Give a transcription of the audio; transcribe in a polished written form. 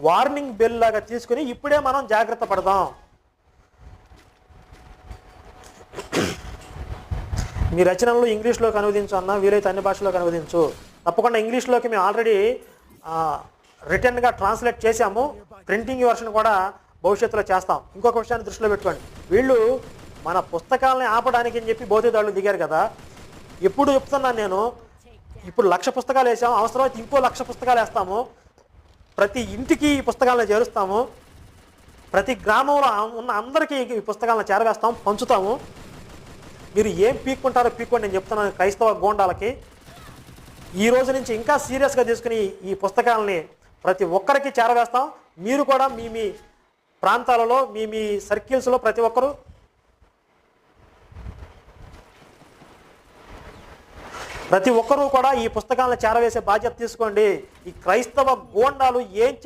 Warning bell లాగా తీసుకుని ఇప్పుడే మనం జాగ్రత్త పడదాం. మీ రచనలు ఇంగ్లీష్లోకి అనువదించు అన్న, వీలైతే అన్ని భాషల్లోకి అనువదించు. తప్పకుండా ఇంగ్లీష్లోకి మేము ఆల్రెడీ రిటర్న్గా ట్రాన్స్లేట్ చేశాము. ప్రింటింగ్ వర్షన్ కూడా భవిష్యత్తులో చేస్తాం. ఇంకొక విషయాన్ని దృష్టిలో పెట్టుకోండి, వీళ్ళు మన పుస్తకాలని ఆపడానికి అని చెప్పి భౌతికదాడులు దిగారు కదా. ఎప్పుడు చెప్తున్నాను నేను, ఇప్పుడు 1,00,000 పుస్తకాలు వేసాము, అవసరమైతే ఇంకో 1,00,000 పుస్తకాలు వేస్తాము. ప్రతి ఇంటికి ఈ పుస్తకాలను చేరుస్తాము. ప్రతి గ్రామంలో ఉన్న అందరికీ ఈ పుస్తకాలను చేరవేస్తాం, పంచుతాము. మీరు ఏం పీక్కుంటారో పీక్కోండి, నేను చెప్తున్నాను క్రైస్తవ గోండాలకి. ఈ రోజు నుంచి ఇంకా సీరియస్గా తీసుకుని ఈ పుస్తకాలని ప్రతి ఒక్కరికి చేరవేస్తాం. మీరు కూడా మీ మీ ప్రాంతాలలో మీ సర్కిల్స్లో ప్రతి ఒక్కరూ కూడా ఈ పుస్తకాలను చేరవేసే బాధ్యత తీసుకోండి. ఈ క్రైస్తవ గోండాలు ఏం చేస్తారు